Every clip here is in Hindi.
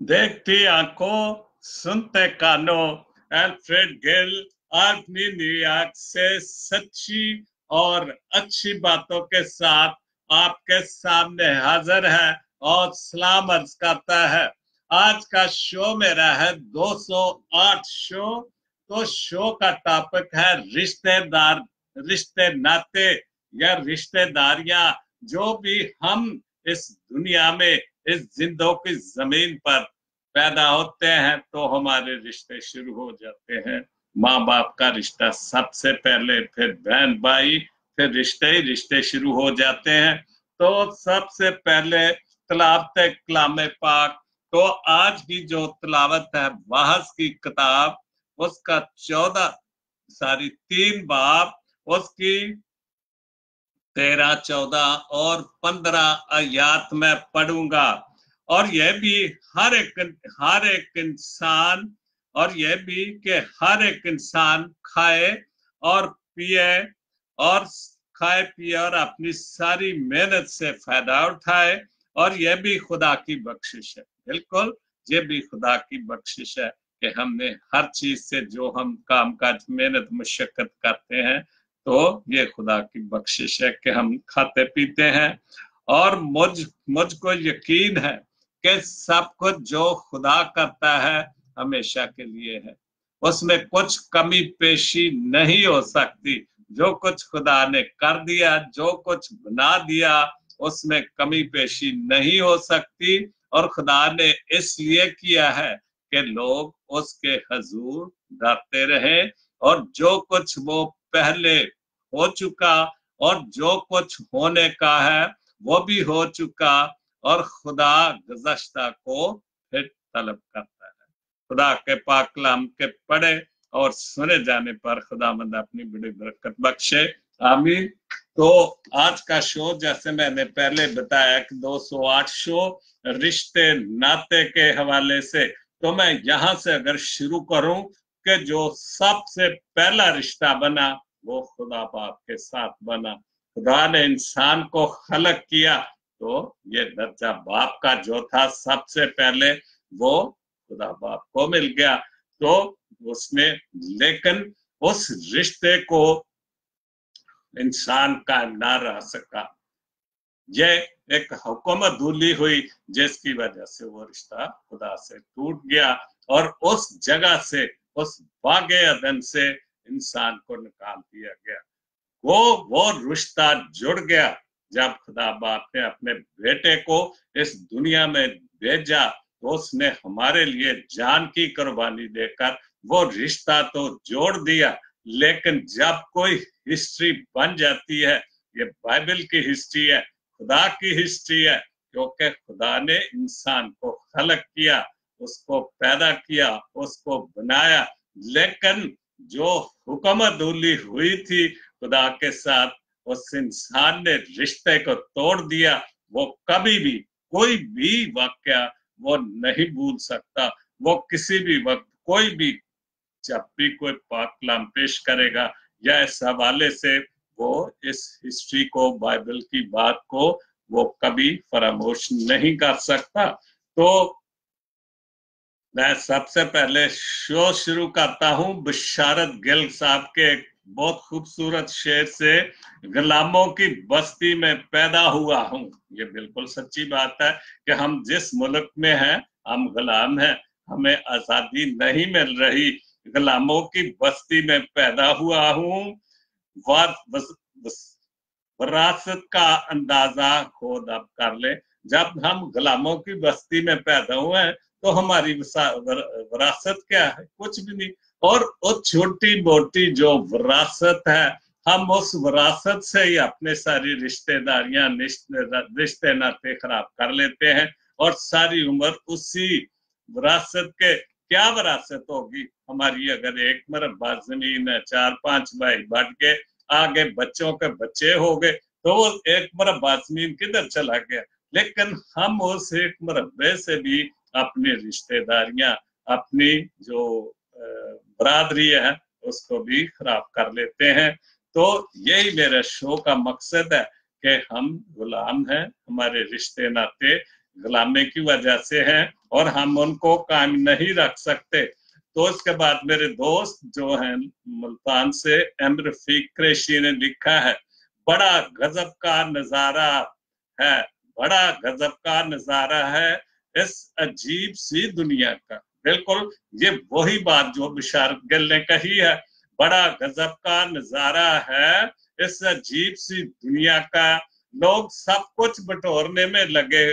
देखती आंखों सुनते कानों, अल्फ्रेड गिल अपनी न्यूयॉर्क से सच्ची और अच्छी बातों के साथ आपके सामने हाजिर है और सलाम अर्ज करता है। आज का शो मेरा है 208 शो। तो शो का टॉपिक है रिश्तेदार, रिश्ते नाते या रिश्तेदारियां। जो भी हम इस दुनिया में, इस जिंदों की जमीन पर पैदा होते हैं तो हमारे रिश्ते शुरू हो जाते हैं। माँ बाप का रिश्ता सबसे पहले, फिर बहन भाई, फिर रिश्ते ही रिश्ते शुरू हो जाते हैं। तो सबसे पहले तलावत कलाम पाक। तो आज की जो तलावत है वाहस की किताब, उसका 3 बाब, उसकी 13, 14 और 15 आयात में पढ़ूंगा। और यह भी हर एक इंसान, और यह भी कि हर एक इंसान खाए और पिए, और खाए पिए और अपनी सारी मेहनत से फायदा उठाए। और यह भी खुदा की बख्शिश है। बिल्कुल, ये भी खुदा की बख्शिश है कि हमने हर चीज से जो हम काम काज मेहनत मशक्कत करते हैं, तो ये खुदा की बख्शिश है कि हम खाते पीते हैं। और मुझको यकीन है कि सब कुछ जो खुदा करता है हमेशा के लिए है। उसमें कुछ कमी पेशी नहीं हो सकती। जो कुछ खुदा ने कर दिया, जो कुछ बना दिया, उसमें कमी पेशी नहीं हो सकती। और खुदा ने इसलिए किया है कि लोग उसके हजूर डरते रहे। और जो कुछ वो पहले हो चुका और जो कुछ होने का है वो भी हो चुका। और खुदा गुज़श्ता को फिर तलब करता है। खुदा के पाक कलाम के पढ़े और सुने जाने पर खुदावंद अपनी बड़ी बरकत बख्शे। आमीन। तो आज का शो, जैसे मैंने पहले बताया कि 208 शो रिश्ते नाते के हवाले से, तो मैं यहां से अगर शुरू करूं कि जो सबसे पहला रिश्ता बना वो खुदा बाप के साथ बना। खुदा ने इंसान को खलक किया तो ये दर्जा बाप का जो था सबसे पहले, वो खुदा बाप को मिल गया। तो उसने, लेकिन उस रिश्ते को इंसान कायम ना रह सका। ये एक हुकूमत धुली हुई जिसकी वजह से वो रिश्ता खुदा से टूट गया। और उस जगह से, उस बागे अदन से इंसान को निकाल दिया गया। वो रिश्ता जुड़ गया जब खुदा बाप ने अपने बेटे को इस दुनिया में भेजा। तो उसने हमारे लिए जान की कुर्बानी देकर वो रिश्ता तो जोड़ दिया। लेकिन जब कोई हिस्ट्री बन जाती है, ये बाइबल की हिस्ट्री है, खुदा की हिस्ट्री है, क्योंकि खुदा ने इंसान को खलक किया, उसको पैदा किया, उसको बनाया। लेकिन जो हुकूमत धुली हुई थी खुदा के साथ, उस इंसान ने रिश्ते को तोड़ दिया। वो कभी भी कोई भी वाक्य वो नहीं भूल सकता। वो किसी भी वक्त, कोई भी, जब भी कोई पाक कलाम पेश करेगा या इस हवाले से, वो इस हिस्ट्री को, बाइबल की बात को वो कभी फरामोश नहीं कर सकता। तो मैं सबसे पहले शो शुरू करता हूं बिशारत गिल साहब के एक बहुत खूबसूरत शेर से। गुलामों की बस्ती में पैदा हुआ हूं। ये बिल्कुल सच्ची बात है कि हम जिस मुल्क में हैं हम गुलाम हैं, हमें आजादी नहीं मिल रही। गुलामों की बस्ती में पैदा हुआ हूं। विरासत का अंदाजा खुद अब कर ले। जब हम गुलामों की बस्ती में पैदा हुए हैं तो हमारी विरासत क्या है? कुछ भी नहीं। और वो छोटी मोटी जो विरासत है, हम उस विरासत से ही अपने सारी रिश्तेदारियां, रिश्ते नाते खराब कर लेते हैं। और सारी उम्र उसी विरासत के, क्या विरासत होगी हमारी? अगर एक मरबा जमीन है, 4-5 भाई बढ़ के आगे बच्चों के बच्चे हो गए, तो वो एक मरबा जमीन किधर चला गया? लेकिन हम उस एक मरबे से भी अपनी रिश्तेदारियां, अपनी जो बरादरी है, उसको भी खराब कर लेते हैं। तो यही मेरे शो का मकसद है कि हम गुलाम हैं, हमारे रिश्ते नाते गुलामी की वजह से हैं और हम उनको कायम नहीं रख सकते। तो उसके बाद मेरे दोस्त जो हैं मुल्तान से, एम रफीक कुरैशी ने लिखा है, बड़ा गजब का नजारा है, बड़ा गजब का नजारा है इस अजीब सी दुनिया का। बिल्कुल ये वही बात जो बिशारत गिल ने कही है, बड़ा गजब का नजारा है इस अजीब सी दुनिया का। लोग सब कुछ बटोरने में लगे,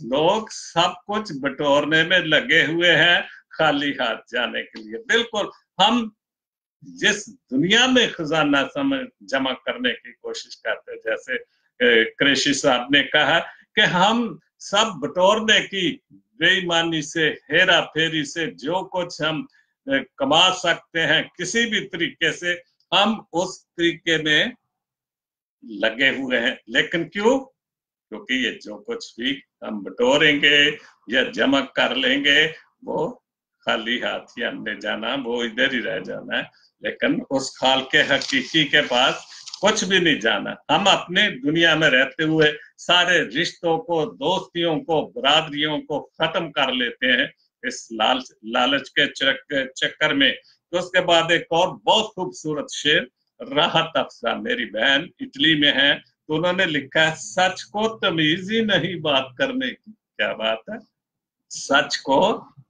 लोग सब कुछ बटोरने में लगे हुए हैं खाली हाथ जाने के लिए। बिल्कुल हम जिस दुनिया में खजाना जमा करने की कोशिश करते हैं, जैसे कुरैशी साहब ने कहा कि हम सब बटोरने की बेईमानी से, हेरा फेरी से जो कुछ हम कमा सकते हैं किसी भी तरीके से, हम उस तरीके में लगे हुए हैं। लेकिन क्यों? क्योंकि ये जो कुछ भी हम बटोरेंगे या जमा कर लेंगे वो खाली हाथ ही हमने जाना, वो इधर ही रह जाना है। लेकिन उस खाल के हकीकी के पास कुछ भी नहीं जाना। हम अपने दुनिया में रहते हुए सारे रिश्तों को, दोस्तियों को, बरादरियों को खत्म कर लेते हैं इस लालच के चक्कर में। तो उसके बाद एक और बहुत खूबसूरत शेर, राहत अफसा मेरी बहन इटली में है, तो उन्होंने लिखा है, सच को तमीज ही नहीं बात करने की। क्या बात है? सच को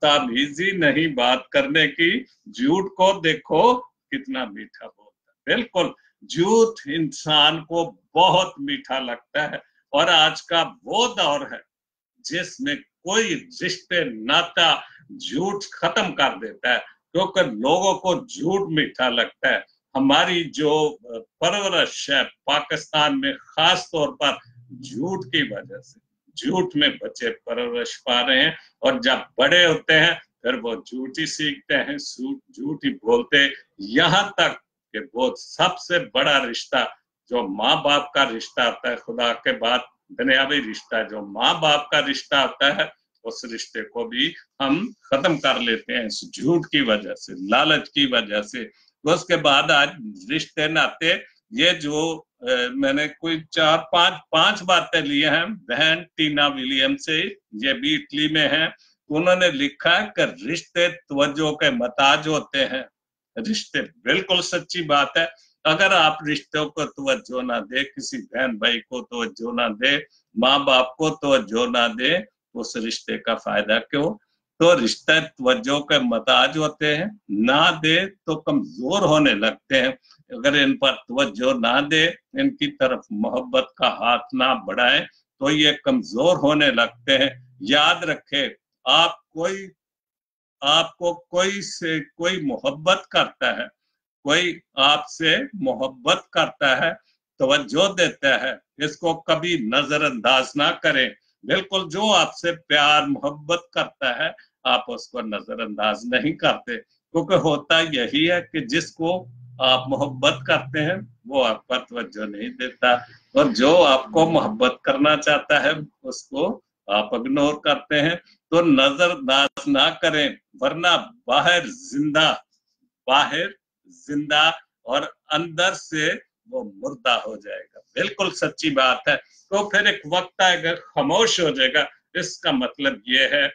तमीज ही नहीं बात करने की, झूठ को देखो कितना मीठा बोलता है। बिल्कुल झूठ इंसान को बहुत मीठा लगता है, और आज का वो दौर है जिसमें कोई रिश्ते नाता झूठ खत्म कर देता है, क्योंकि लोगों को झूठ मीठा लगता है। हमारी जो परवरिश है पाकिस्तान में खास तौर पर झूठ की वजह से, झूठ में बच्चे परवरिश पा रहे हैं, और जब बड़े होते हैं फिर वो झूठ ही सीखते हैं, झूठ ही बोलते, यहाँ तक कि वो सबसे बड़ा रिश्ता जो माँ बाप का रिश्ता होता है, खुदा के बाद दुनियावी रिश्ता जो माँ बाप का रिश्ता होता है, उस रिश्ते को भी हम खत्म कर लेते हैं इस झूठ की वजह से, लालच की वजह से। उसके बाद आज रिश्ते नाते, ये जो मैंने कोई पांच बातें ली हैं बहन टीना विलियम से, ये भी इटली में है। उन्होंने लिखा है कि रिश्ते तवज्जो के मोहताज होते हैं। रिश्ते, बिल्कुल सच्ची बात है। अगर आप रिश्तों को तवज्जो ना दे, किसी बहन भाई को तवज्जो ना दे, माँ बाप को तवज्जो ना दे, उस रिश्ते का फायदा क्यों? तो रिश्ते तवज्जो के मोहताज होते हैं, ना दे तो कमजोर होने लगते हैं। अगर इन पर तवज्जो ना दे, इनकी तरफ मोहब्बत का हाथ ना बढ़ाए, तो ये कमजोर होने लगते हैं। याद रखे, आपको कोई से कोई मोहब्बत करता है, कोई आपसे मोहब्बत करता है, तवज्जो देता है, इसको कभी नजरअंदाज ना करें। बिल्कुल जो आपसे प्यार मोहब्बत करता है, आप उसको नजरअंदाज नहीं करते, क्योंकि होता यही है कि जिसको आप मोहब्बत करते हैं वो आप पर तवज्जो नहीं देता, और जो आपको मोहब्बत करना चाहता है उसको आप इग्नोर करते हैं। तो नजरअंदाज ना करें, वरना बाहर जिंदा और अंदर से वो मुर्दा हो जाएगा। बिल्कुल सच्ची बात है। तो फिर एक वक्त आएगा खामोश हो जाएगा। इसका मतलब ये है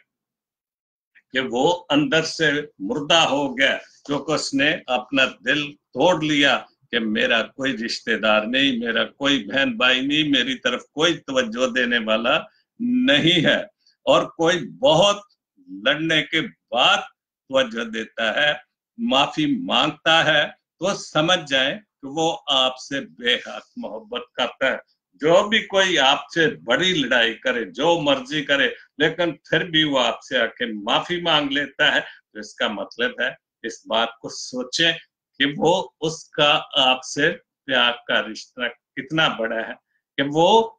कि वो अंदर से मुर्दा हो गया, क्योंकि उसने अपना दिल तोड़ लिया कि मेरा कोई रिश्तेदार नहीं, मेरा कोई बहन भाई नहीं, मेरी तरफ कोई तवज्जो देने वाला नहीं है। और कोई बहुत लड़ने के बाद तवज्जो देता है, माफी मांगता है, तो समझ जाए कि वो आपसे बेहद मोहब्बत करता है। जो भी कोई आपसे बड़ी लड़ाई करे, जो मर्जी करे, लेकिन फिर भी वो आपसे आके माफी मांग लेता है, तो इसका मतलब है, इस बात को सोचें कि वो उसका आपसे प्यार का रिश्ता कितना बड़ा है, कि वो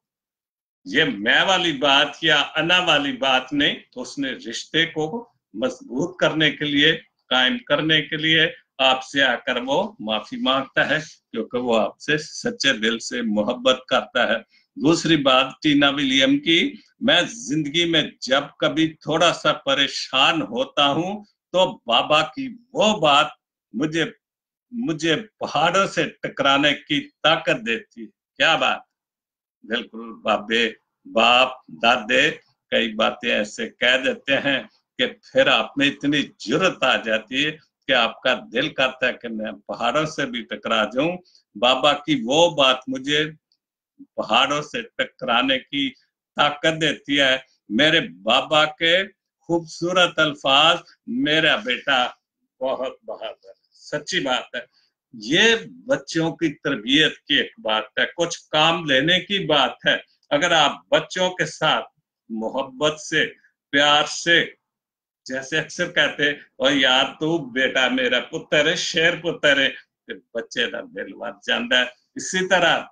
ये मैं वाली बात या अना वाली बात नहीं, तो उसने रिश्ते को मजबूत करने के लिए, कायम करने के लिए आपसे आकर वो माफी मांगता है, क्योंकि वो आपसे सच्चे दिल से मोहब्बत करता है। दूसरी बात टीना विलियम की, मैं जिंदगी में जब कभी थोड़ा सा परेशान होता हूं, तो बाबा की वो बात मुझे मुझे पहाड़ों से टकराने की ताकत देती है। क्या बात! बिल्कुल बाबे बाप दादे कई बातें ऐसे कह देते हैं कि फिर आप में इतनी जुर्रत आ जाती है कि आपका दिल करता है कि मैं पहाड़ों से भी टकरा जाऊं। बाबा की वो बात मुझे पहाड़ों से टकराने की ताकत देती है। मेरे बाबा के खूबसूरत अल्फाज, मेरा बेटा बहुत बहादुर, सच्ची बात है। ये बच्चों की तरबियत की एक बात है, कुछ काम लेने की बात है। अगर आप बच्चों के साथ मोहब्बत से, प्यार से, जैसे अक्सर कहते हैं और यार तू बेटा मेरा पुत्र है, शेर पुत्र है, तो बच्चे का दिल मर जाता है। इसी तरह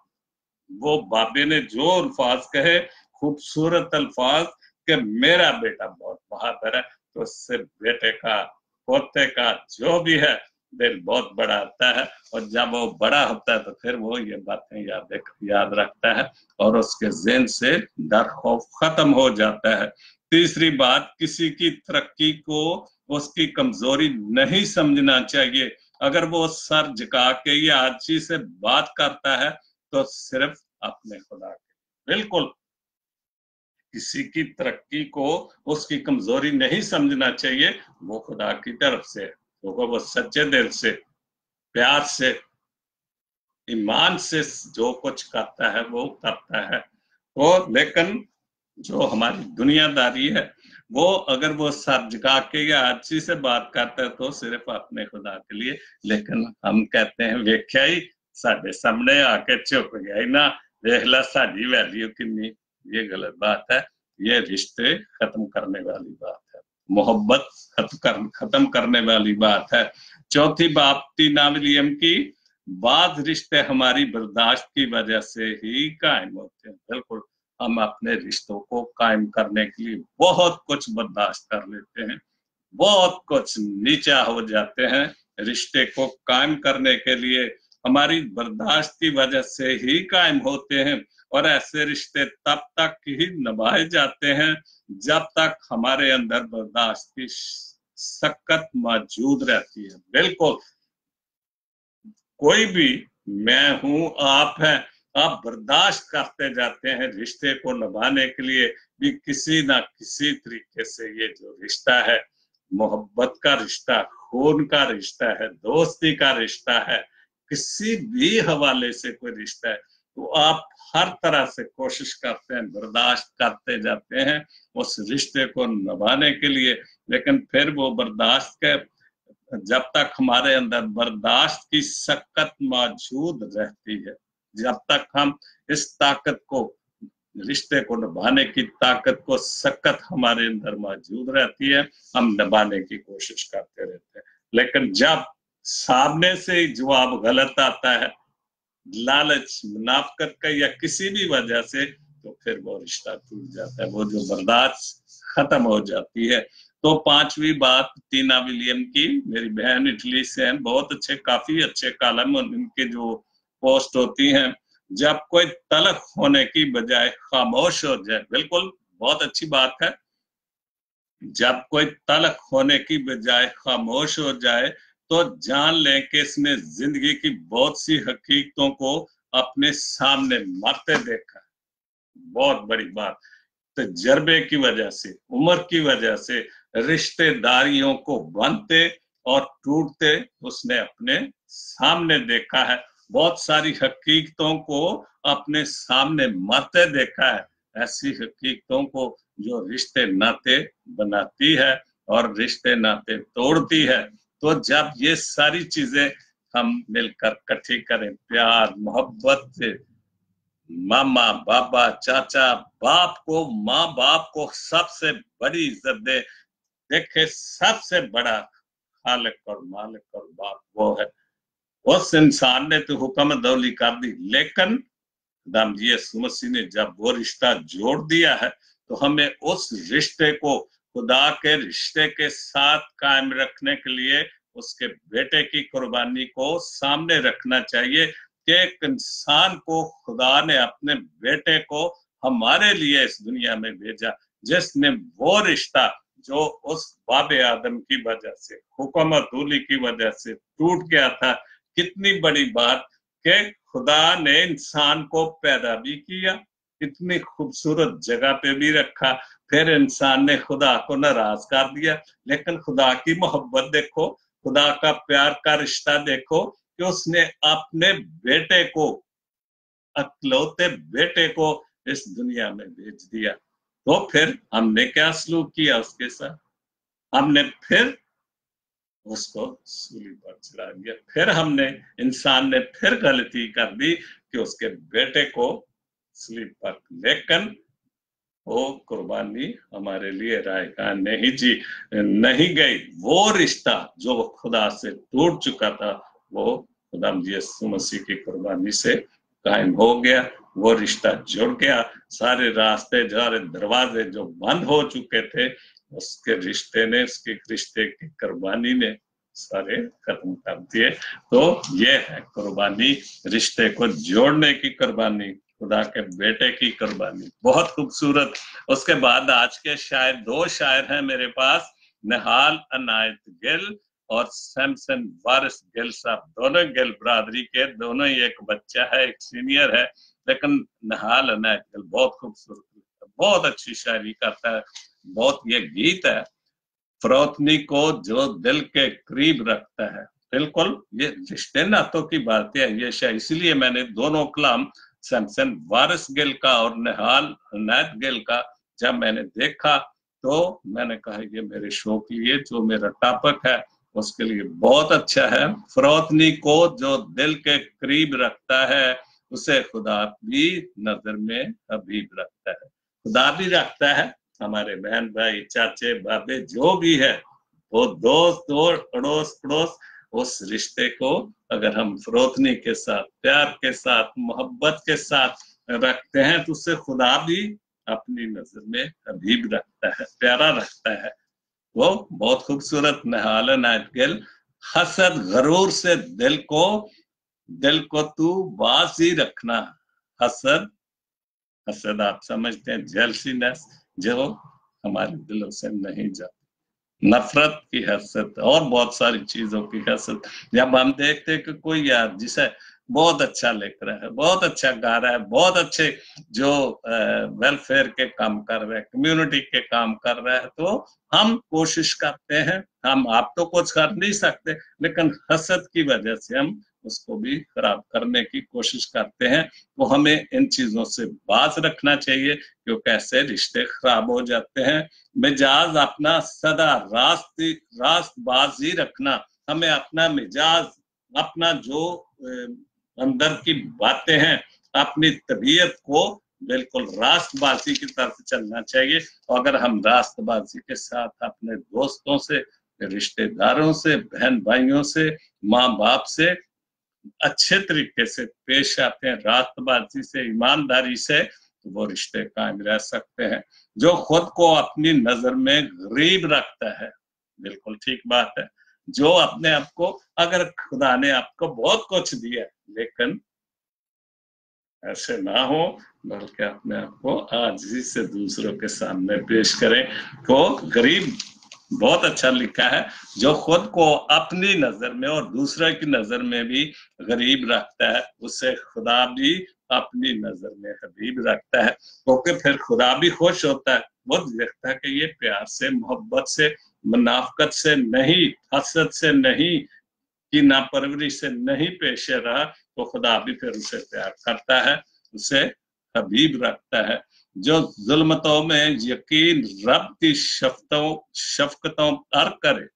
वो बाबे ने जो अल्फाज कहे, खूबसूरत अल्फाज, कि मेरा बेटा बहुत बहादुर है, तो उससे बेटे का, पोते का, जो भी है, दिल बहुत बड़ा आता है। और जब वो बड़ा होता है तो फिर वो ये बातें याद रखता है और उसके ज़हन से डर खौफ खत्म हो जाता है। तीसरी बात, किसी की तरक्की को उसकी कमजोरी नहीं समझना चाहिए। अगर वो सर झुका के या आजी से बात करता है तो सिर्फ अपने खुदा के, बिल्कुल किसी की तरक्की को उसकी कमजोरी नहीं समझना चाहिए। वो खुदा की तरफ से, वो सच्चे दिल से, प्यार से, ईमान से जो कुछ करता है वो करता है। वो लेकिन जो हमारी दुनियादारी है, वो अगर वो सर झुका के या अच्छी से बात करता है तो सिर्फ अपने खुदा के लिए। लेकिन हम कहते हैं वेख्या ही साढ़े सामने आके चुप गया ही ना, देख ला साड़ी वैल्यू कितनी। ये गलत बात है, ये रिश्ते खत्म करने वाली बात है, मोहब्बत खत्म करने वाली बात है। चौथी बात टीना विलियम की, बाद रिश्ते हमारी बर्दाश्त की वजह से ही कायम होते हैं। बिल्कुल, हम अपने रिश्तों को कायम करने के लिए बहुत कुछ बर्दाश्त कर लेते हैं, बहुत कुछ नीचा हो जाते हैं। रिश्ते को कायम करने के लिए हमारी बर्दाश्त की वजह से ही कायम होते हैं। और ऐसे रिश्ते तब तक ही निभाए जाते हैं जब तक हमारे अंदर बर्दाश्त की शक्कत मौजूद रहती है। बिल्कुल, कोई भी, मैं हूं, आप हैं, आप बर्दाश्त करते जाते हैं रिश्ते को निभाने के लिए भी। किसी ना किसी तरीके से ये जो रिश्ता है, मोहब्बत का रिश्ता, खून का रिश्ता है, दोस्ती का रिश्ता है, किसी भी हवाले से कोई रिश्ता है, तो आप हर तरह से कोशिश करते हैं, बर्दाश्त करते जाते हैं उस रिश्ते को निभाने के लिए। लेकिन फिर वो बर्दाश्त के, जब तक हमारे अंदर बर्दाश्त की शक्कत मौजूद रहती है, जब तक हम इस ताकत को, रिश्ते को निभाने की ताकत को, शक्कत हमारे अंदर मौजूद रहती है, हम निभाने की कोशिश करते रहते हैं। लेकिन जब सामने से जवाब गलत आता है, लालच, मुनाफिकत का या किसी भी वजह से, तो फिर वो रिश्ता टूट जाता है, वो जो बर्दाश्त खत्म हो जाती है। तो पांचवी बात टीना विलियम की, मेरी बहन इटली से हैं, बहुत अच्छे, काफी अच्छे कॉलम उनके जो पोस्ट होती हैं। जब कोई तलख होने की बजाय खामोश हो जाए, बिल्कुल बहुत अच्छी बात है, जब कोई तलख होने की बजाय खामोश हो जाए तो जान लें कि इसने जिंदगी की बहुत सी हकीकतों को अपने सामने मरते देखा। बहुत बड़ी बात, तजर्बे की वजह से, उम्र की वजह से, रिश्तेदारियों को बनते और टूटते उसने अपने सामने देखा है। बहुत सारी हकीकतों को अपने सामने मरते देखा है, ऐसी हकीकतों को जो रिश्ते नाते बनाती है और रिश्ते नाते तोड़ती है। तो जब ये सारी चीजें हम मिलकर इकट्ठी करें, प्यार मोहब्बत से, मामा बाबा चाचा, बाप को, माँ बाप को सबसे बड़ी इज्जत दे, देखे सबसे बड़ा खालिक और मालिक और बाप वो है। उस इंसान ने तो हुक्म दौली कर दी, लेकिन खुदाम यीशु मसीह ने जब वो रिश्ता जोड़ दिया है तो हमें उस रिश्ते को खुदा के रिश्ते के साथ कायम रखने के लिए उसके बेटे की कुर्बानी को सामने रखना चाहिए कि एक इंसान को खुदा ने, अपने बेटे को हमारे लिए इस दुनिया में भेजा, जिसने वो रिश्ता जो उस बाबे आदम की वजह से, हुक्म दूली की वजह से टूट गया था। कितनी बड़ी बात कि खुदा ने इंसान को पैदा भी किया, इतनी खूबसूरत जगह पे भी रखा। फिर इंसान ने खुदा को नाराज कर दिया, लेकिन खुदा की मोहब्बत देखो, खुदा का प्यार का रिश्ता देखो कि उसने अपने बेटे को, अकलौते बेटे को इस दुनिया में भेज दिया। तो फिर हमने क्या सलूक किया उसके साथ? हमने फिर उसको सूली पर चढ़ा दिया। फिर हमने, इंसान ने फिर गलती कर दी कि उसके बेटे को स्लीप पर, लेकिन वो कुर्बानी हमारे लिए रायगा नहीं गई। वो रिश्ता जो खुदा से टूट चुका था, वो खुदा यीशु मसीह की कुर्बानी से कायम हो गया। वो रिश्ता जुड़ गया। सारे रास्ते, सारे दरवाजे जो बंद हो चुके थे, उसके रिश्ते ने, उसके रिश्ते की कुर्बानी ने सारे खत्म कर दिए। तो ये है कुर्बानी, रिश्ते को जोड़ने की कुर्बानी, खुदा के बेटे की कुर्बानी। बहुत खूबसूरत। उसके बाद आज के शायर, दो शायर हैं मेरे पास, निहाल अनायत गिल और सैमसन वारिस गिल साहब। दोनों गिल बरादरी के, दोनों ही, एक बच्चा है एक सीनियर है, लेकिन निहाल अनायत गिल बहुत खूबसूरत, बहुत अच्छी शायरी करता है। बहुत, ये गीत है, फरोतनी को जो दिल के करीब रखता है। बिल्कुल ये रिश्ते नातों की बात है ये शायद, इसलिए मैंने दोनों कलाम सैमसन वारिस गिल का और निहाल अनायत गिल का जब मैंने देखा, तो मैंने कहा ये मेरे शो के लिए, जो मेरा टॉपिक है उसके लिए बहुत अच्छा है। फरोतनी को जो दिल के करीब रखता है, उसे खुदा भी नजर में हबीब रखता है। खुदा भी रखता है, हमारे बहन भाई, चाचे, बाबे, जो भी है, वो दोस्त और अड़ोस पड़ोस, उस रिश्ते को अगर हम फरोतनी के साथ, प्यार के साथ, मोहब्बत के साथ रखते हैं, तो उससे खुदा भी अपनी नजर में हबीब रखता है, प्यारा रखता है। वो बहुत खूबसूरत निहाल अनायत गिल। हसद गरूर से दिल को तू बाज ही रखना। हसद, हसद आप समझते हैं, जेलसीनेस, जो हमारे दिलों से नहीं जाती। नफरत की हसद और बहुत सारी चीजों की हसद। जब हम देखते हैं कि कोई यार जिसे बहुत अच्छा लिख रहा है, बहुत अच्छा गा रहा है, बहुत अच्छे जो वेलफेयर के काम कर रहे हैं, कम्युनिटी के काम कर रहा है, तो हम कोशिश करते हैं, हम, आप तो कुछ कर नहीं सकते, लेकिन हसद की वजह से हम उसको भी खराब करने की कोशिश करते हैं। तो हमें इन चीजों से बाज रखना चाहिए, क्योंकि ऐसे रिश्ते खराब हो जाते हैं। मिजाज अपना सदा रास्तबाजी रखना। हमें अपना मिजाज, अपना जो अंदर की बातें हैं, अपनी तबीयत को बिल्कुल रास्तबाजी की तरफ चलना चाहिए। और अगर हम रास्तबाजी के साथ अपने दोस्तों से, रिश्तेदारों से, बहन भाइयों से, माँ बाप से अच्छे तरीके से पेश आते हैं, रास्तबाजी से, ईमानदारी से, तो वो रिश्ते कायम रह सकते हैं। जो खुद को अपनी नजर में गरीब रखता है, बिल्कुल ठीक बात है, जो अपने आप को, अगर खुदा ने आपको बहुत कुछ दिया, लेकिन ऐसे ना हो, बल्कि अपने आप को आजिज़ी से दूसरों के सामने पेश करें। तो गरीब, बहुत अच्छा लिखा है, जो खुद को अपनी नजर में और दूसरे की नजर में भी गरीब रखता है, उससे खुदा भी अपनी नजर में हबीब रखता है, क्योंकि फिर खुदा भी खुश होता है। वो देखता है कि ये प्यार से, मोहब्बत से, मुनाफकत से नहीं, हसद से नहीं, कि नापरवरी से नहीं पेश रहा, तो खुदा भी फिर उसे प्यार करता है, उसे हबीब रखता है। जो जुल्मतों में यकीन रब की शफकतों पर करे,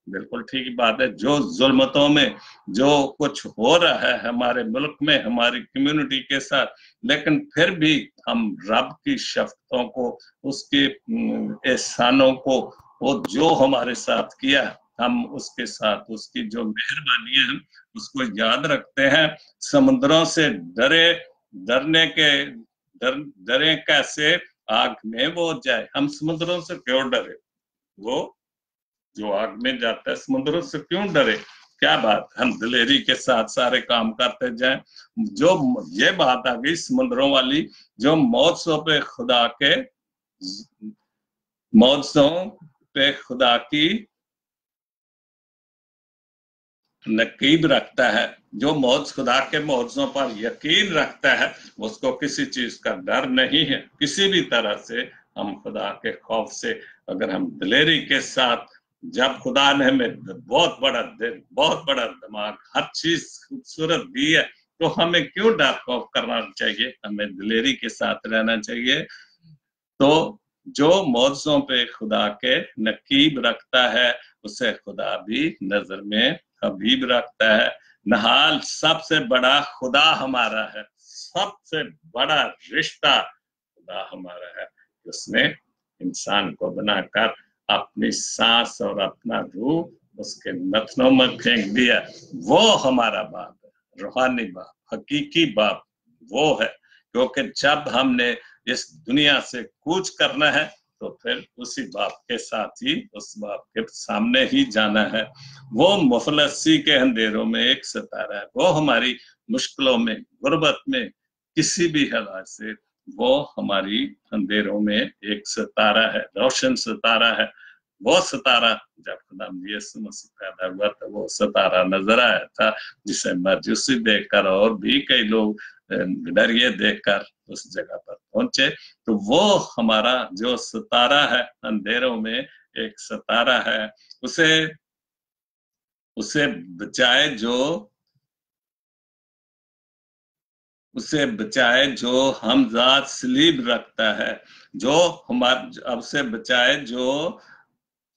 बिल्कुल ठीक बात है। जो जुल्मतों में जो कुछ हो रहा है हमारे मुल्क में, हमारी कम्युनिटी के साथ, लेकिन फिर भी हम रब की शफकतों को, उसके एहसानों को, वो जो हमारे साथ किया, हम उसके साथ, उसकी जो मेहरबानी है, हम उसको याद रखते हैं। समुद्रों से डरे कैसे, आग में वो जाए। हम समुद्रों से क्यों डरे? वो जो आग में जाता है, समुद्रों से क्यों डरे? क्या बात, हम दिलेरी के साथ सारे काम करते जाएं। जो ये बात आ गई समुद्रों वाली, जो मौजों पे खुदा के, मौजों पे खुदा की नकीब रखता है, जो मौज खुदा के मौजों पर यकीन रखता है उसको किसी चीज का डर नहीं है। किसी भी तरह से हम खुदा के खौफ से अगर हम दिलेरी के साथ, जब खुदा ने हमें बहुत बड़ा दिल, बहुत बड़ा दिमाग, हर चीज खूबसूरत दी है, तो हमें क्यों डर खौफ करना चाहिए? हमें दिलेरी के साथ रहना चाहिए। तो जो मौजों पे खुदा के नकीब रखता है उसे खुदा भी नजर में हबीब रखता है। नहाल सबसे बड़ा खुदा हमारा है, सबसे बड़ा रिश्ता खुदा हमारा है। उसने इंसान को बनाकर अपनी सांस और अपना रूह उसके नथनों में फेंक दिया। वो हमारा बाप है, रूहानी बाप, हकीकी बाप वो है। क्योंकि जब हमने इस दुनिया से कूच करना है तो फिर उसी बाप के साथ ही, उस बाप के सामने ही जाना है। वो मुफलसी के अंधेरों में एक सितारा है, वो हमारी मुश्किलों में, गुर्बत में, किसी भी हालात से वो हमारी अंधेरों में एक सितारा है, रोशन सितारा है। वो सितारा जब खुदा यीशु मसीह पैदा हुआ तो वो सितारा नजर आया था, जिसे मजूसी देखकर और भी कई लोग डरिए देखकर उस जगह पर पहुंचे। तो वो हमारा जो सितारा है, अंधेरों में एक सितारा है, उसे उसे बचाए जो हमजाद सलीब रखता है, जो हमारे उसे बचाए जो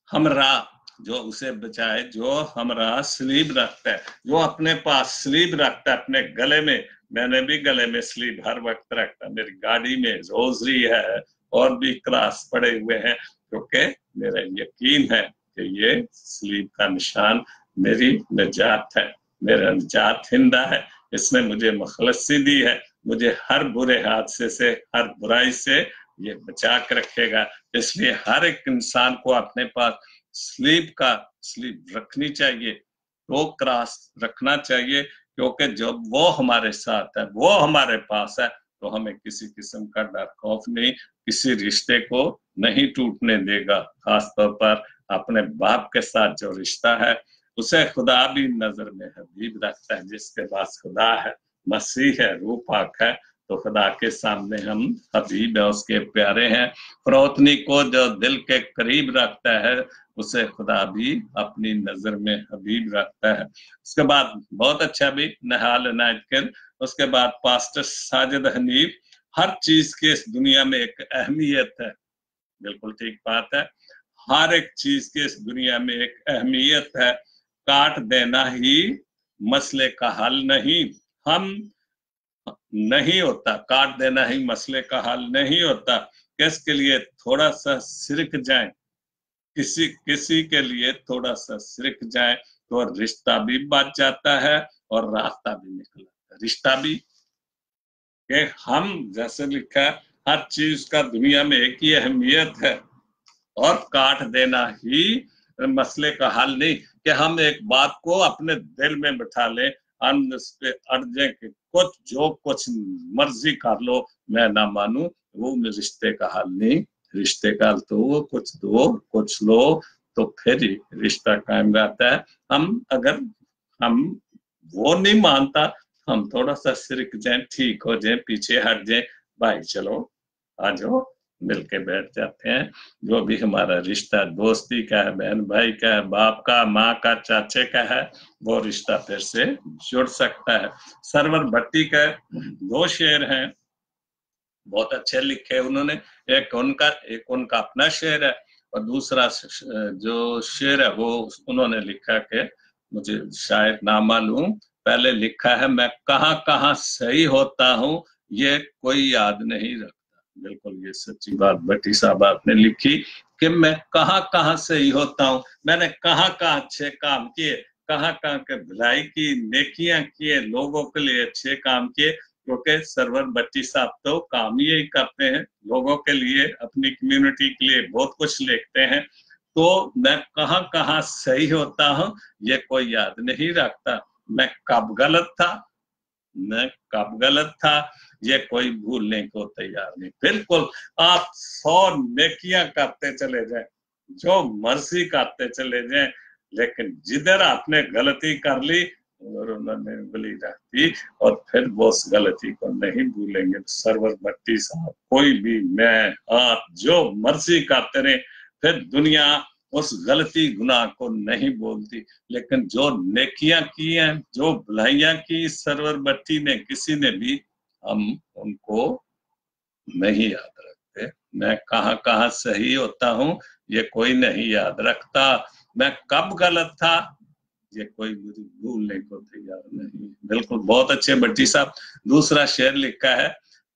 हमरा, जो उसे बचाए जो हमरा सलीब रखता है, जो अपने पास सलीब रखता है अपने गले में। मैंने भी गले में सलीब हर वक्त रखता, मेरी गाड़ी में रोजरी है और भी क्रास पड़े हुए हैं, क्योंकि मेरा यकीन है कि ये सलीब का निशान मेरी निजात है, मेरा निजात हिंदा है। इसने मुझे मुखलसी दी है, मुझे हर बुरे हादसे से, हर बुराई से ये बचा के रखेगा। इसलिए हर एक इंसान को अपने पास स्लीप रखनी चाहिए, वो क्रॉस रखना चाहिए, क्योंकि जब वो हमारे साथ है, वो हमारे पास है, तो हमें किसी किस्म का डर खौफ नहीं, किसी रिश्ते को नहीं टूटने देगा। खासतौर पर अपने बाप के साथ जो रिश्ता है उसे खुदा भी नजर में हबीब रखता है। जिसके पास खुदा है, मसीह है, रूह पाक है, तो खुदा के सामने हम हबीब है, उसके प्यारे हैं। फरोतनी को जो दिल के करीब रखता है उसे खुदा भी अपनी नजर में हबीब रखता है। उसके बाद बहुत अच्छा भी नहाल नायकर, उसके बाद पास्टर साजिद हनीफ, हर चीज की इस दुनिया में एक अहमियत है। बिल्कुल ठीक बात है, हर एक चीज की इस दुनिया में एक अहमियत है। काट देना ही मसले का हल नहीं, हम नहीं होता, काट देना ही मसले का हल नहीं होता। किसके लिए थोड़ा सा सिरक जाए, किसी किसी के लिए थोड़ा सा सिरक जाए तो रिश्ता भी बच जाता है और रास्ता भी निकल आता है। रिश्ता भी कि हम, जैसे लिखा है, हर चीज का दुनिया में एक ही अहमियत है, और काट देना ही मसले का हल नहीं कि हम एक बात को अपने दिल में बिठा लें, उस पे अड़ जाए कि कुछ जो कुछ मर्जी कर लो मैं ना मानू, वो रिश्ते का हल नहीं। रिश्ते का हल तो वो कुछ दो कुछ लो तो फिर ही रिश्ता कायम रहता है। अगर हम वो नहीं मानता, हम थोड़ा सा सिरक जाए, ठीक हो जाए, पीछे हट जाए, भाई चलो आ जाओ, मिलके बैठ जाते हैं। जो भी हमारा रिश्ता दोस्ती का है, बहन भाई का है, बाप का, माँ का, चाचे का है, वो रिश्ता फिर से जुड़ सकता है। सरवर भट्टी का दो शेर हैं, बहुत अच्छे लिखे उन्होंने। एक उनका अपना शेर है, और दूसरा जो शेर है वो उन्होंने लिखा के मुझे शायद ना मालूम, पहले लिखा है, मैं कहाँ कहाँ सही होता हूँ ये कोई याद नहीं रखता। बिल्कुल ये सच्ची बात भट्टी साहब आपने लिखी कि मैं कहाँ कहाँ सही होता हूँ, मैंने कहाँ कहाँ अच्छे काम किए, कहाँ कहाँ के भलाई की, नेकियां किए, लोगों के लिए अच्छे काम किए। क्योंकि सरवर भट्टी साहब तो काम यही करते हैं, लोगों के लिए, अपनी कम्युनिटी के लिए बहुत कुछ लिखते हैं। तो मैं कहाँ कहाँ सही होता हूँ ये कोई याद नहीं रखता, मैं कब गलत था, मैं कब गलत था ये कोई भूलने को तैयार नहीं। बिल्कुल आप 100 नेकियां करते चले जाए, जो मर्जी करते चले जाए, लेकिन जिधर आपने गलती कर ली और उन्होंने उंगली रख दी और फिर वो उस गलती को नहीं भूलेंगे। सरवर भट्टी साहब, कोई भी, मैं, आप, जो मर्जी करते रहे, फिर दुनिया उस गलती गुनाह को नहीं बोलती, लेकिन जो नेकियां की हैं, जो भलाइयां की सरवर भट्टी ने, किसी ने भी, हम उनको नहीं याद रखते। मैं कहाँ कहाँ सही होता हूँ ये कोई नहीं याद रखता, मैं कब गलत था ये कोई मुझे भूलने को तैयार नहीं। बिल्कुल, बहुत अच्छे भट्टी साहब। दूसरा शेर लिखा है,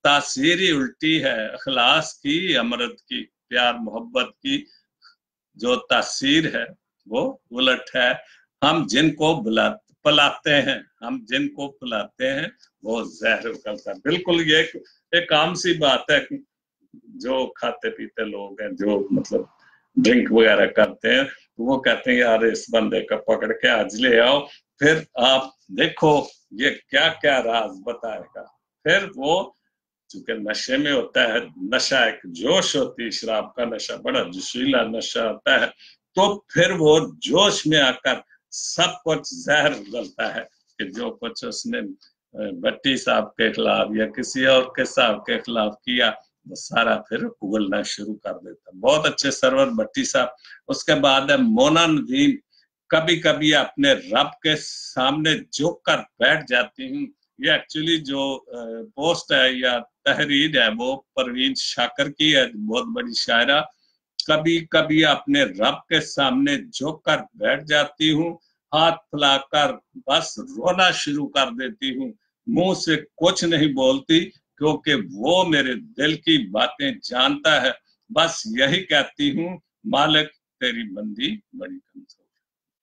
तासीरी उल्टी है अखलास की, अमृत की, प्यार मोहब्बत की जो तासीर है वो उलट है। हम जिनको पलाते हैं, हम जिनको पिलाते हैं वो जहर उगलता है। बिल्कुल, ये एक आम सी बात है। जो खाते पीते लोग हैं, जो मतलब ड्रिंक वगैरह करते हैं, तो वो कहते हैं यार इस बंदे का पकड़ के आज ले आओ, फिर आप देखो ये क्या क्या राज बताएगा। फिर वो चूंकि नशे में होता है, नशा एक जोश होती है, शराब का नशा बड़ा जोशीला नशा होता है, तो फिर वो जोश में आकर सब कुछ जहर उगलता है कि जो कुछ उसने भट्टी साहब के खिलाफ या किसी और के साहब के खिलाफ किया वो सारा फिर उगलना शुरू कर देता। बहुत अच्छे सरवर भट्टी साहब। उसके बाद है मोना नदीम, कभी कभी अपने रब के सामने झुक कर बैठ जाती हूँ। ये एक्चुअली जो पोस्ट है या तहरीर है वो परवीन शाकर की है, बहुत बड़ी शायरा। कभी कभी अपने रब के सामने झुक कर बैठ जाती हूँ, हाथ फैलाकर बस रोना शुरू कर देती हूँ, मुंह से कुछ नहीं बोलती क्योंकि वो मेरे दिल की बातें जानता है। बस यही कहती हूँ, मालिक तेरी बंदी बड़ी कमजोर।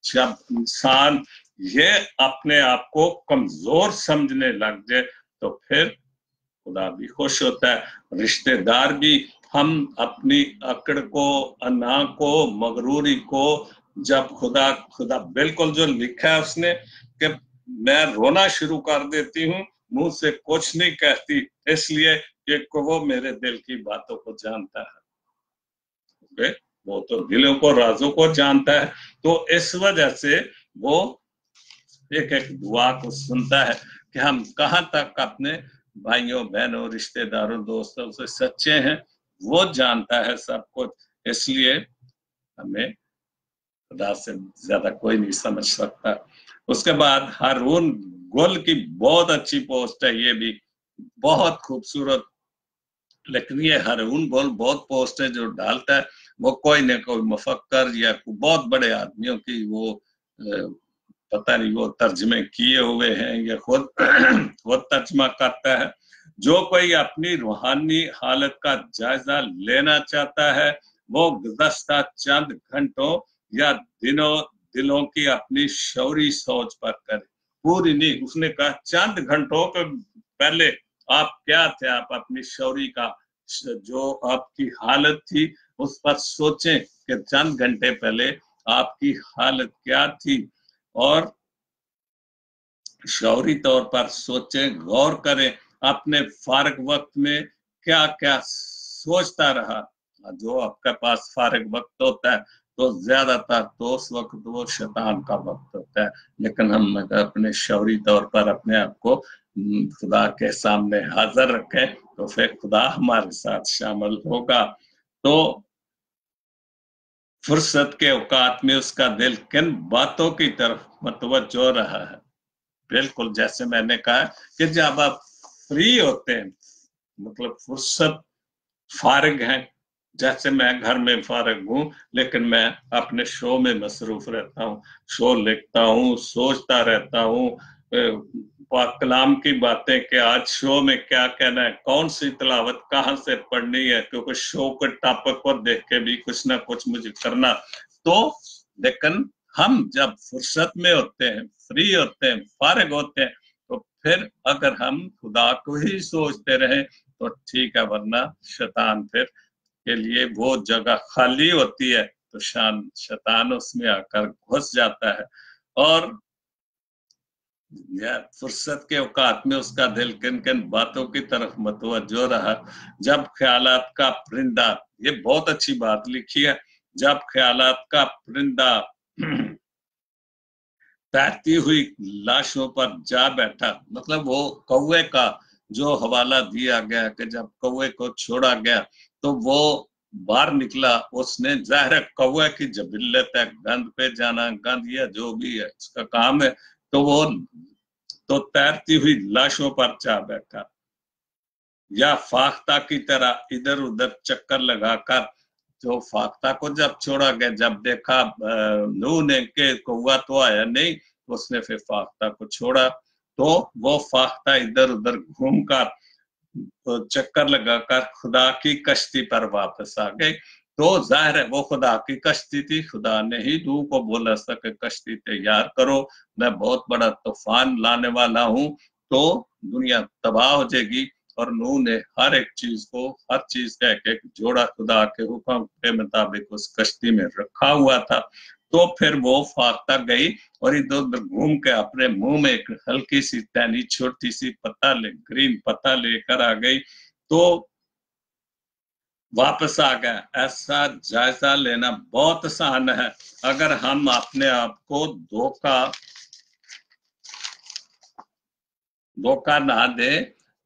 जब इंसान ये अपने आप को कमजोर समझने लग जाए तो फिर खुदा भी खुश होता है, रिश्तेदार भी। हम अपनी अकड़ को, अना को, मगरूरी को, जब खुदा खुदा बिल्कुल जो लिखा है उसने कि मैं रोना शुरू कर देती हूँ, मुंह से कुछ नहीं कहती, इसलिए कि वो मेरे दिल की बातों को जानता है। वो तो दिलों को, राजों को जानता है, तो इस वजह से वो एक एक दुआ को सुनता है कि हम कहाँ तक अपने भाइयों बहनों रिश्तेदारों दोस्तों से सच्चे हैं, वो जानता है सब कुछ। इसलिए हमें खुदा से ज्यादा कोई नहीं समझ सकता। उसके बाद हारून गुल की बहुत अच्छी पोस्ट है, ये भी बहुत खूबसूरत। लेकिन ये हारून गुल बहुत पोस्ट है जो डालता है, वो कोई न कोई मुफक्कर या बहुत बड़े आदमियों की वो पता नहीं वो तर्जमे किए हुए हैं या खुद खुद तर्जमा करता है। जो कोई अपनी रूहानी हालत का जायजा लेना चाहता है वो गुज़श्ता चंद घंटों या दिलों की अपनी शौरी सोच पर करे। पूरी नहीं, उसने कहा चंद घंटों के पहले आप क्या थे, आप अपनी शौरी का जो आपकी हालत थी उस पर सोचें कि चंद घंटे पहले आपकी हालत क्या थी, और शौरी तौर पर सोचें, गौर करें अपने फारग वक्त में क्या क्या सोचता रहा। जो आपके पास फारग वक्त होता है तो ज्यादातर तो उस वक्त वो शैतान का वक्त होता है, लेकिन हम अपने शौरी तौर पर अपने आप को खुदा के सामने हाजिर रखें तो फिर खुदा हमारे साथ शामिल होगा। तो फुर्सत के औकात में उसका दिल किन बातों की तरफ मतवज्जो रहा है। बिल्कुल, जैसे मैंने कहा कि जब आप फ्री होते हैं, मतलब फुर्सत, फारिग हैं, जैसे मैं घर में फारिग हूँ लेकिन मैं अपने शो में मसरूफ रहता हूँ, शो लिखता हूँ, सोचता रहता हूँ पाक कलाम की बातें कि आज शो में क्या कहना है, कौन सी तिलावत कहाँ से पढ़नी है, क्योंकि शो के टॉपिक को देख के भी कुछ ना कुछ मुझे करना। तो लेकिन हम जब फुर्सत में होते हैं, फ्री होते हैं, फारिग होते हैं, तो फिर अगर हम खुदा को ही सोचते रहें तो ठीक है, वरना शैतान फिर के लिए वो जगह खाली होती है तो शैतान उसमें आकर घुस जाता है। और फुर्सत के औकात में उसका दिल किन किन बातों की तरफ मतवज्जो रहा। जब ख्यालात का परिंदा, ये बहुत अच्छी बात लिखी है, जब ख्यालात का परिंदा तैरती हुई लाशों पर जा बैठा, मतलब वो कौवे का जो हवाला दिया गया कि जब कौवे को छोड़ा गया तो वो बाहर निकला, उसने जाहिर है कौवे की जबिल्लत है, गंद पे जाना, गंद या जो भी है उसका काम है, तो वो तो तैरती हुई लाशों पर जा बैठा, या फाख्ता की तरह इधर उधर चक्कर लगाकर, जो फाख्ता को जब छोड़ा गया, जब देखा नूह ने के कौवा तो आया नहीं, उसने फिर फाख्ता को छोड़ा, तो वो फाख्ता इधर उधर घूमकर तो चक्कर लगाकर खुदा की कश्ती पर वापस आ गई। तो जाहिर है वो खुदा की कश्ती थी, खुदा ने ही नूह को बोला था कि कश्ती तैयार करो, मैं बहुत बड़ा तूफान लाने वाला हूं, तो दुनिया तबाह हो जाएगी। और नूह ने हर एक चीज को, हर चीज का एक एक जोड़ा खुदा के हुक्म के मुताबिक उस कश्ती में रखा हुआ था। तो फिर वो फाख्ता गई और इधर उधर घूम के अपने मुंह में एक हल्की सी टहनी छोटी सी पत्ता ले, ग्रीन पत्ता लेकर आ गई, तो वापस आ गया। ऐसा जायजा लेना बहुत आसान है। अगर हम अपने आप को धोखा ना दे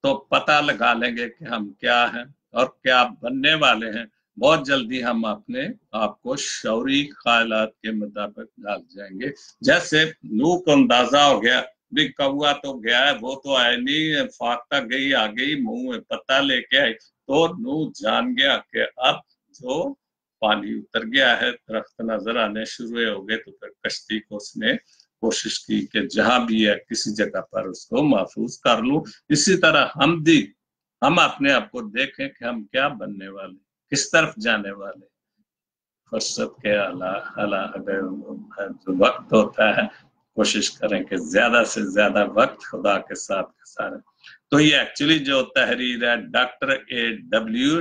तो पता लगा लेंगे कि हम क्या हैं और क्या बनने वाले हैं। बहुत जल्दी हम अपने आप को शौरी ख्यालात के मुताबिक ढाल जाएंगे। जैसे नूह को अंदाजा हो गया भी कौवा तो गया है, वो तो आया नहीं, फाख्ता गई आ गई, मुंह में पत्ता लेके आई, तो नूह जान गया कि अब जो पानी उतर गया है, दरख्त नजर आने शुरू हो गए, तो फिर कश्ती को उसने कोशिश की कि जहां भी है किसी जगह पर उसको महफूज कर लूं। इसी तरह हम अपने आप को देखें कि हम क्या बनने वाले, किस तरफ जाने वाले। फुर्सत के अला अगर जो वक्त होता है, कोशिश करें कि ज्यादा से ज्यादा वक्त खुदा के साथ गुजारें। तो ये एक्चुअली जो तहरीर है डॉक्टर A.W.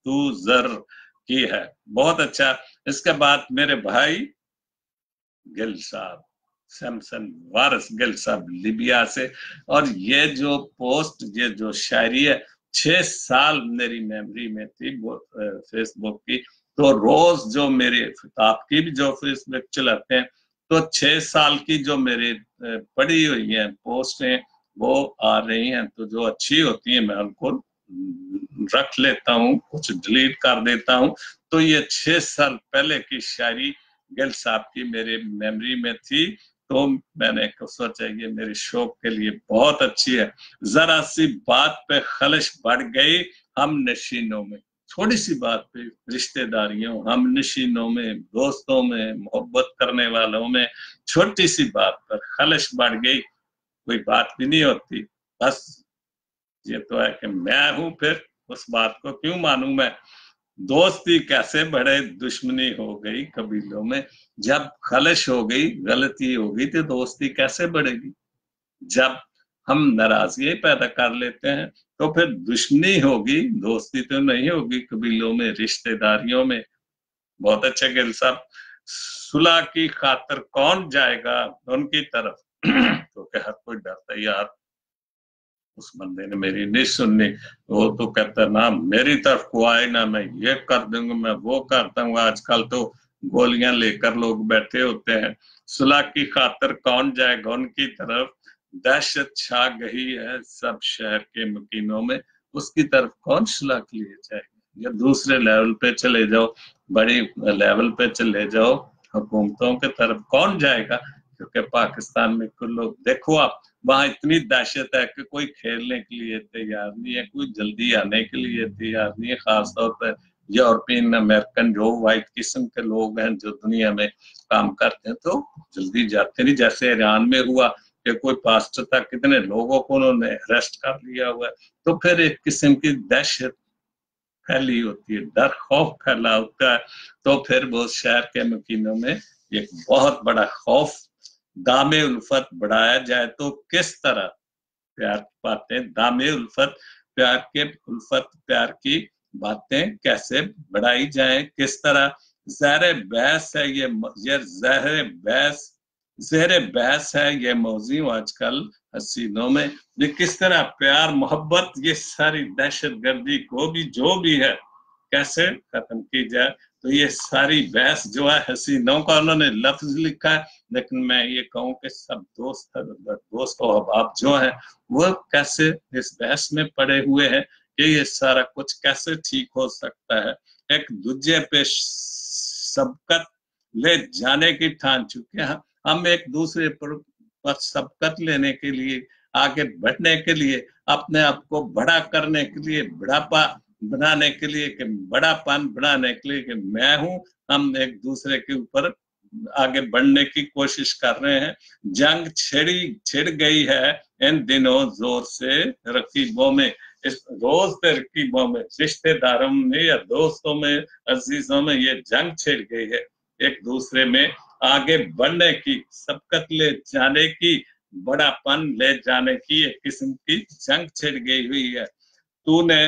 टूजर की है, बहुत अच्छा। इसके बाद मेरे भाई गिल साहब, सैमसन वारिस गिल साहब लिबिया से, और ये जो पोस्ट, ये जो शायरी है, 6 साल मेरी मेमोरी में थी वो फेसबुक की। तो रोज जो मेरे, आपकी भी जो फेसबुक चलाते हैं, तो 6 साल की जो मेरी पड़ी हुई है पोस्ट हैं वो आ रही हैं, तो जो अच्छी होती है मैं उनको रख लेता हूँ, कुछ डिलीट कर देता हूँ। तो ये 6 साल पहले की शायरी गिल साहब की मेरे मेमोरी में थी, तो मैंने सोचा ये मेरे शौक के लिए बहुत अच्छी है। जरा सी बात पे खलश बढ़ गई हम नशीनों में, थोड़ी सी बात पे रिश्तेदारियों, हम नशीनों में, दोस्तों में, मोहब्बत करने वालों में छोटी सी बात पर खलश बढ़ गई, कोई बात भी नहीं होती, बस ये तो है कि मैं हूं, फिर उस बात को क्यों मानूं मैं। दोस्ती कैसे बढ़े, दुश्मनी हो गई कबीलों में, जब खलश हो गई, गलती हो गई, तो दोस्ती कैसे बढ़ेगी। जब हम नाराजगी पैदा कर लेते हैं तो फिर दुश्मनी होगी, दोस्ती तो नहीं होगी कबीलों में, रिश्तेदारियों में। बहुत अच्छे गिल साहब, सुलह की खातिर कौन जाएगा उनकी तरफ तो क्या हर कोई डरता यार उस बंदे ने मेरी नहीं सुननी, वो तो कहता ना मेरी तरफ को आए ना, मैं ये कर दूंगा, मैं वो करता हूँ। आजकल तो गोलियां लेकर लोग बैठे होते हैं। सुलह की खातिर कौन जाएगा उनकी तरफ, दहशत छा गई है सब शहर के मकीनों में, उसकी तरफ कौन सुलह के लिए जाएगा। या दूसरे लेवल पे चले जाओ, बड़ी लेवल पे चले जाओ, हुकूमतों के तरफ कौन जाएगा, क्योंकि पाकिस्तान में कुछ लोग देखो आप, वहां इतनी दहशत है कि कोई खेलने के लिए तैयार नहीं है, कोई जल्दी आने के लिए तैयार नहीं है। खासतौर पर यूरोपियन अमेरिकन जो व्हाइट किस्म के लोग हैं जो दुनिया में काम करते हैं, तो जल्दी जाते नहीं। जैसे ईरान में हुआ कि कोई पास्टर था, कितने लोगों को उन्होंने अरेस्ट कर लिया हुआ है। तो फिर एक किस्म की दहशत फैली होती है, डर खौफ फैला होता है। तो फिर वो शहर के मकीनों में एक बहुत बड़ा खौफ, दामे उल्फत बढ़ाया जाए तो किस तरह प्यार की बातें, दामे उल्फत, प्यार के उल्फत, प्यार की बातें कैसे बढ़ाई जाए, किस तरह। ज़हरे बहस है ये ज़हरे बहस है ये मौजूद आजकल हसीनों में। ये किस तरह प्यार मोहब्बत, ये सारी दहशत गर्दी को भी जो भी है कैसे खत्म की जाए। तो ये सारी बहस जो है, हसीनों का उन्होंने लफ्ज लिखा है, लेकिन मैं ये कहूँ कि सब दोस्त और अहबाब जो है वो कैसे इस बहस में पड़े हुए हैं कि ये सारा कुछ कैसे ठीक हो सकता है। एक दूजे पे सबकत ले जाने की ठान चुके हैं हम, एक दूसरे पर सबकत लेने के लिए, आगे बढ़ने के लिए, अपने आप को बड़ा करने के लिए, बड़ापा बनाने के लिए, कि बड़ापन बनाने के लिए कि मैं हूं, हम एक दूसरे के ऊपर आगे बढ़ने की कोशिश कर रहे हैं। जंग छिड़ गई है इन दिनों जोर से रकीबों में, इस रोज के रकीबों में, रिश्तेदारों में या दोस्तों में, अजीजों में ये जंग छिड़ गई है। एक दूसरे में आगे बढ़ने की, सबकत ले जाने की, बड़ापन ले जाने की एक किस्म की जंग छिड़ गई हुई है। तूने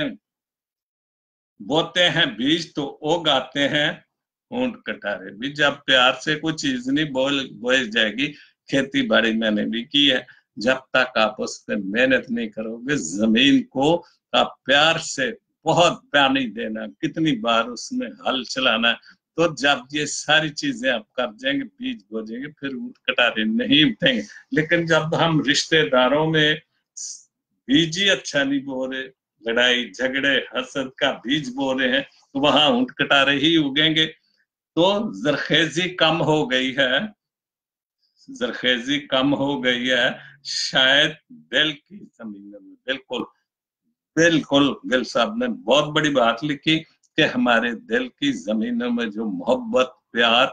बोते हैं बीज तो उगाते हैं ऊंट कटारे भी। जब प्यार से कोई चीज नहीं बोई जाएगी, खेती बाड़ी मैंने भी की है, जब तक आप उस पर मेहनत नहीं करोगे, जमीन को आप प्यार से बहुत पानी देना, कितनी बार उसमें हल चलाना, तो जब ये सारी चीजें आप कर जाएंगे, बीज बो जाएंगे, फिर ऊंट कटारे नहीं उठेंगे। लेकिन जब हम रिश्तेदारों में बीज ही अच्छा नहीं बो रहे, लड़ाई झगड़े हसद का बीज बो रहे हैं, तो वहां ऊंट कटारे ही उगेंगे। तो जरखेजी कम हो गई है, जरखेजी कम हो गई है शायद दिल की जमीन में। बिल्कुल बिल्कुल, गिल साहब ने बहुत बड़ी बात लिखी कि हमारे दिल की जमीनों में जो मोहब्बत प्यार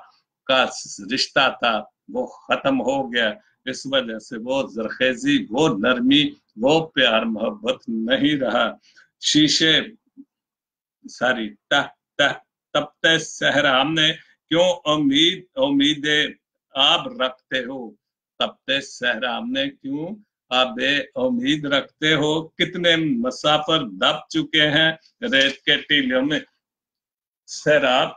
का रिश्ता था वो खत्म हो गया। इस वजह से वो जरखेजी, वो नरमी, वो प्यार मोहब्बत नहीं रहा। शीशे सारी तह तह तपते सहरा हमने क्यों उम्मीदें आप रखते हो, तपते सहरा हमने क्यों आप उम्मीद रखते हो। कितने मुसाफिर दब चुके हैं रेत के टीलों में। सैराब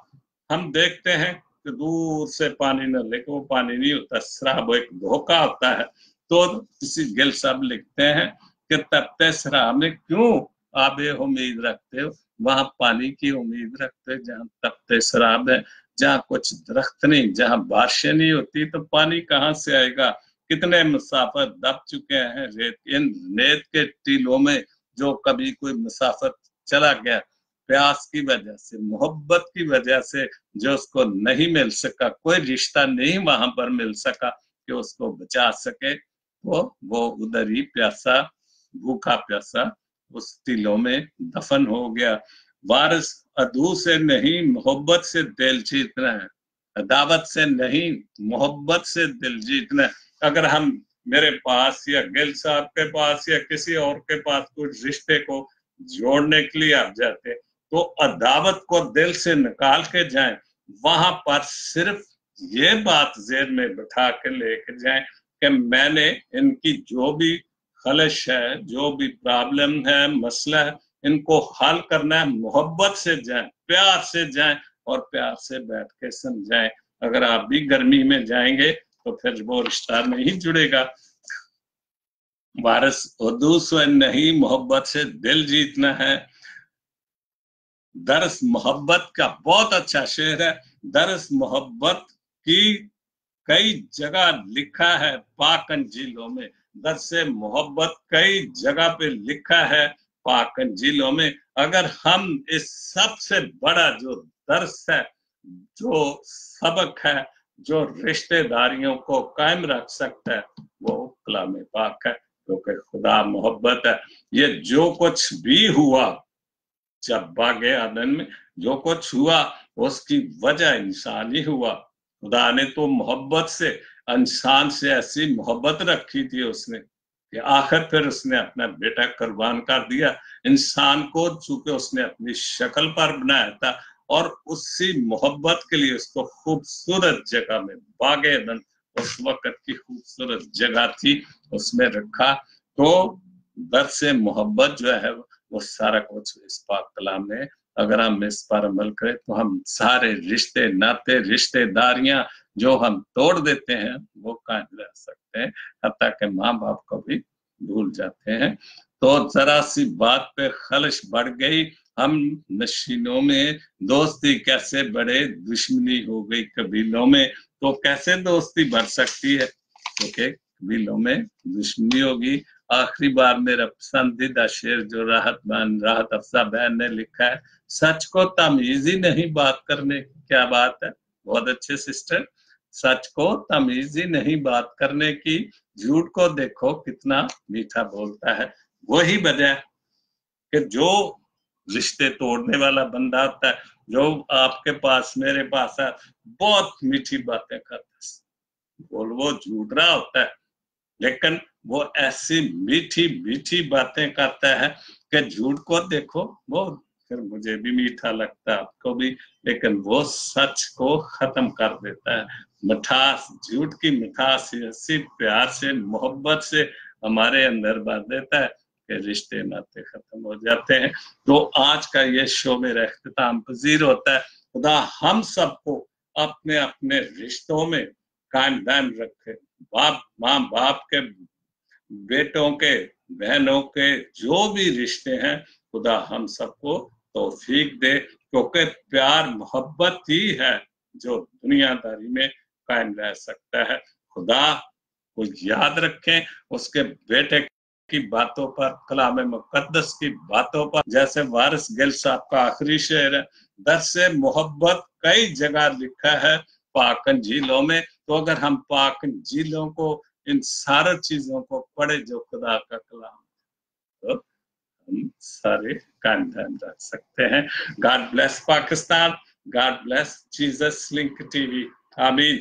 हम देखते हैं कि दूर से पानी न, लेकिन वो पानी नहीं होता, शराब एक धोखा होता है। तो किसी गिल साहब लिखते हैं कि तपते शराब में क्यों आप ये उम्मीद रखते हो, वहां पानी की उम्मीद रखते हो जहाँ तपते शराब है, जहाँ कुछ दरख्त नहीं, जहाँ बारिशें नहीं होती, तो पानी कहाँ से आएगा। कितने मुसाफिर दब चुके हैं रेत, इन रेत के टीलों में। जो कभी कोई मुसाफिर चला गया प्यास की वजह से, मोहब्बत की वजह से, जो उसको नहीं मिल सका, कोई रिश्ता नहीं वहां पर मिल सका कि उसको बचा सके, वो उधर ही प्यासा, भूखा प्यासा उस टिलों में दफन हो गया। वारिस अदू से नहीं मोहब्बत से दिल जीतना है, अदावत से नहीं मोहब्बत से दिल जीतना है। अगर हम मेरे पास या गिल साहब के पास या किसी और के पास कुछ रिश्ते को जोड़ने के लिए आप जाते, तो अदावत को दिल से निकाल के जाएं, वहां पर सिर्फ ये बात जेहन में बिठा के लेके जाएं कि मैंने इनकी जो भी खलश है, जो भी प्रॉब्लम है, मसला है, इनको हल करना है। मोहब्बत से जाएं, प्यार से जाएं और प्यार से बैठ के समझाएं। अगर आप भी गर्मी में जाएंगे तो फिर वो रिश्ता नहीं जुड़ेगा। वारिस उर्दू से नहीं मोहब्बत से दिल जीतना है। दरस मोहब्बत का बहुत अच्छा शेर है। दरस मोहब्बत की कई जगह लिखा है पाक अंजीलों में, दरस मोहब्बत कई जगह पे लिखा है पाक अंजीलों में। अगर हम इस सबसे बड़ा जो दर्स है, जो सबक है, जो रिश्तेदारियों को कायम रख सकता है, वो कलाम पाक है, क्योंकि खुदा मोहब्बत है। ये जो कुछ भी हुआ जब बागे आदन में जो कुछ हुआ, उसकी वजह इंसान ही हुआ। खुदा ने तो मोहब्बत से, इंसान से ऐसी मोहब्बत रखी थी उसने कि आखिर फिर उसने अपना बेटा कुर्बान कर दिया। इंसान को चूंकि उसने अपनी शक्ल पर बनाया था, और उसी मोहब्बत के लिए उसको खूबसूरत जगह में, बागे अदन उस वक्त की खूबसूरत जगह थी, उसमें रखा। तो दर से मोहब्बत जो है वो सारा कुछ इस पाक कलाम में, अगर हम इस पर अमल करें तो हम सारे रिश्ते नाते रिश्तेदारियां जो हम तोड़ देते हैं वो कायम रह सकते हैं, हत्ता के माँ बाप को भी भूल जाते हैं। तो जरा सी बात पे खलश बढ़ गई, हम नशीनों में दोस्ती कैसे बढ़े, दुश्मनी हो गई कबीलों में। तो कैसे दोस्ती बढ़ सकती है? ओके, कबीलों में दुश्मनी होगी। आखिरी बार मेरा पसंदीदा शेर जो राहत अफजा बहन ने लिखा है, सच को तमीज ही नहीं बात करने की। क्या बात है, बहुत अच्छे सिस्टर। सच को तमीज ही नहीं बात करने की, झूठ को देखो कितना मीठा बोलता है। वही वजह कि जो रिश्ते तोड़ने वाला बंदा होता है, जो आपके पास मेरे पास है, बहुत मीठी बातें करता है, बोल वो झूठ रहा होता है, लेकिन वो ऐसी मीठी मीठी बातें करता है कि झूठ को देखो वो फिर मुझे भी मीठा लगता है, आपको भी, लेकिन वो सच को खत्म कर देता है। मिठास, झूठ की मिठास ऐसी प्यार से मोहब्बत से हमारे अंदर भर देता है कि रिश्ते नाते खत्म हो जाते हैं। तो आज का ये शो मेरा इख्तिताम पजीर होता है। खुदा हम सबको अपने अपने रिश्तों में कायम दायम रखे। बाप माँ बाप के, बेटों के, बहनों के, जो भी रिश्ते हैं, खुदा हम सबको तौफीक दे, क्योंकि प्यार मोहब्बत ही है जो दुनियादारी में कायम रह सकता है। खुदा को याद रखें, उसके बेटे की बातों पर, कलाम मुकद्दस की बातों पर, जैसे वारिस गिल साहब का आखिरी शेर है, दर्से मोहब्बत कई जगह लिखा है पाक अंजीलों में। तो अगर हम पाक अंजीलों को, इन सारी चीजों को पढ़े जो खुदा का कलाम, तो हम सारे कायम ध्यान रख सकते हैं। God bless Pakistan, God bless Jesus link TV. आमीन।